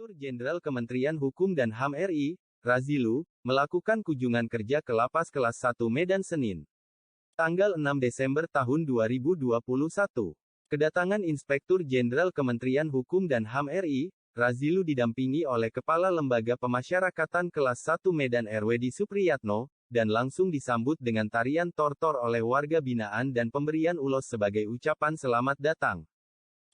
Inspektur Jenderal Kementerian Hukum dan HAM RI, Razilu, melakukan kunjungan kerja ke Lapas Kelas 1 Medan Senin, tanggal 6 Desember tahun 2021. Kedatangan Inspektur Jenderal Kementerian Hukum dan HAM RI, Razilu didampingi oleh Kepala Lembaga Pemasyarakatan Kelas 1 Medan RWD Supriyatno, dan langsung disambut dengan tarian tortor oleh warga binaan dan pemberian ulos sebagai ucapan selamat datang.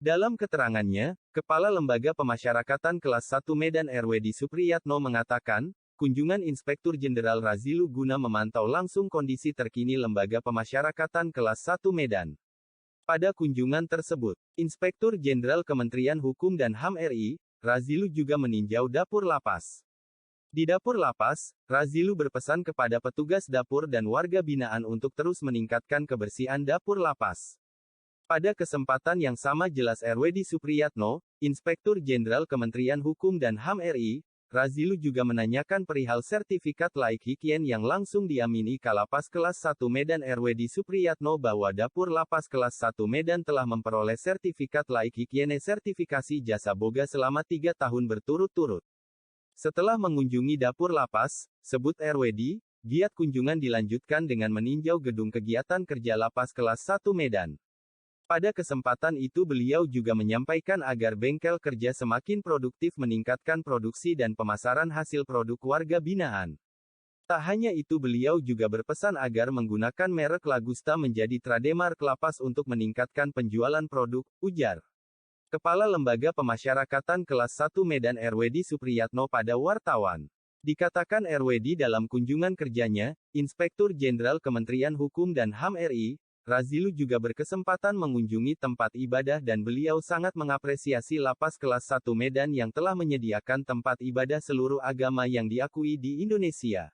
Dalam keterangannya, Kepala Lembaga Pemasyarakatan Kelas 1 Medan RWD Supriyatno mengatakan, kunjungan Inspektur Jenderal Razilu guna memantau langsung kondisi terkini Lembaga Pemasyarakatan Kelas 1 Medan. Pada kunjungan tersebut, Inspektur Jenderal Kementerian Hukum dan HAM RI, Razilu juga meninjau dapur lapas. Di dapur lapas, Razilu berpesan kepada petugas dapur dan warga binaan untuk terus meningkatkan kebersihan dapur lapas. Pada kesempatan yang sama jelas RWD Supriyatno, Inspektur Jenderal Kementerian Hukum dan HAM RI, Razilu juga menanyakan perihal sertifikat laik higien yang langsung diamini Kalapas Kelas 1 Medan RWD Supriyatno bahwa dapur lapas Kelas 1 Medan telah memperoleh sertifikat laik higiene sertifikasi jasa boga selama 3 tahun berturut-turut. Setelah mengunjungi dapur lapas, sebut RWD, giat kunjungan dilanjutkan dengan meninjau gedung kegiatan kerja Lapas Kelas 1 Medan. Pada kesempatan itu beliau juga menyampaikan agar bengkel kerja semakin produktif meningkatkan produksi dan pemasaran hasil produk warga binaan. Tak hanya itu beliau juga berpesan agar menggunakan merek Lagusta menjadi trademark lapas untuk meningkatkan penjualan produk, ujar Kepala Lembaga Pemasyarakatan Kelas 1 Medan RWD Supriyatno pada wartawan. Dikatakan RWD dalam kunjungan kerjanya, Inspektur Jenderal Kementerian Hukum dan HAM RI, Razilu juga berkesempatan mengunjungi tempat ibadah dan beliau sangat mengapresiasi Lapas Kelas 1 Medan yang telah menyediakan tempat ibadah seluruh agama yang diakui di Indonesia.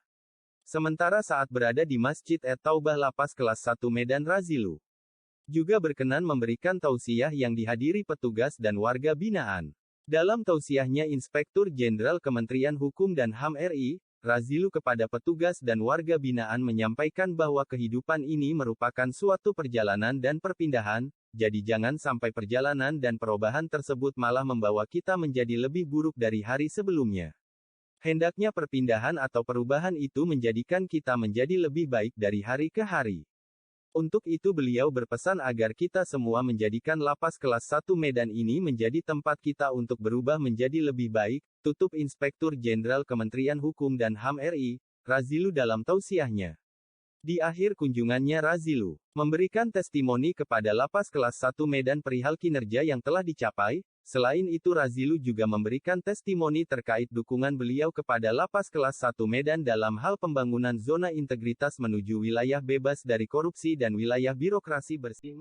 Sementara saat berada di Masjid Et-Taubah Lapas Kelas 1 Medan Razilu juga berkenan memberikan tausiah yang dihadiri petugas dan warga binaan. Dalam tausiahnya Inspektur Jenderal Kementerian Hukum dan HAM RI, Razilu kepada petugas dan warga binaan menyampaikan bahwa kehidupan ini merupakan suatu perjalanan dan perpindahan, jadi jangan sampai perjalanan dan perubahan tersebut malah membawa kita menjadi lebih buruk dari hari sebelumnya. Hendaknya perpindahan atau perubahan itu menjadikan kita menjadi lebih baik dari hari ke hari. Untuk itu beliau berpesan agar kita semua menjadikan Lapas Kelas 1 Medan ini menjadi tempat kita untuk berubah menjadi lebih baik, tutup Inspektur Jenderal Kementerian Hukum dan HAM RI, Razilu dalam tausiahnya. Di akhir kunjungannya Razilu memberikan testimoni kepada Lapas Kelas 1 Medan perihal kinerja yang telah dicapai. Selain itu Razilu juga memberikan testimoni terkait dukungan beliau kepada Lapas Kelas 1 Medan dalam hal pembangunan zona integritas menuju wilayah bebas dari korupsi dan wilayah birokrasi bersih.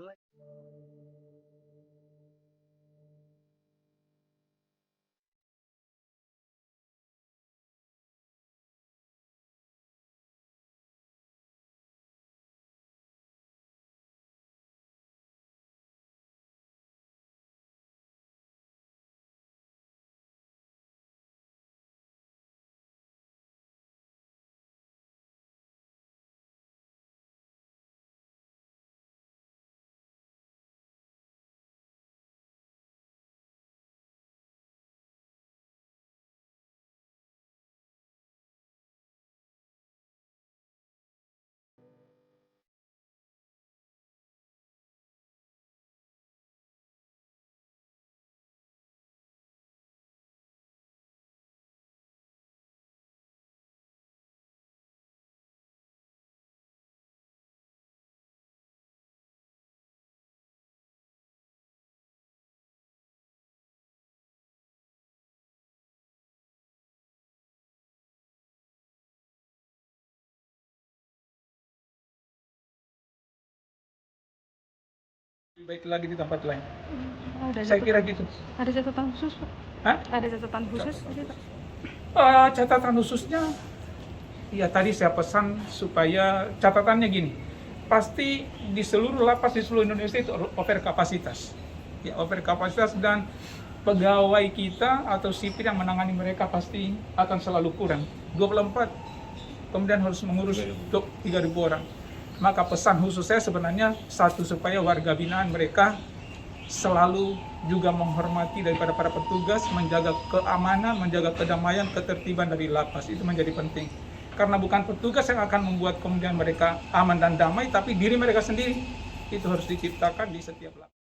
Baik lagi di tempat lain. Saya kira gitu. Ada catatan khusus, Pak? Hah? Ada catatan khusus? Catatan khususnya, ya tadi saya pesan supaya catatannya gini, pasti di seluruh lapas di seluruh Indonesia itu over kapasitas. Ya, over kapasitas dan pegawai kita atau sipir yang menangani mereka pasti akan selalu kurang. 24, kemudian harus mengurus untuk 3.000 orang. Maka pesan khusus saya sebenarnya satu, supaya warga binaan mereka selalu juga menghormati daripada para petugas, menjaga keamanan, menjaga kedamaian, ketertiban dari lapas. Itu menjadi penting. Karena bukan petugas yang akan membuat kemudian mereka aman dan damai, tapi diri mereka sendiri. Itu harus diciptakan di setiap lapas.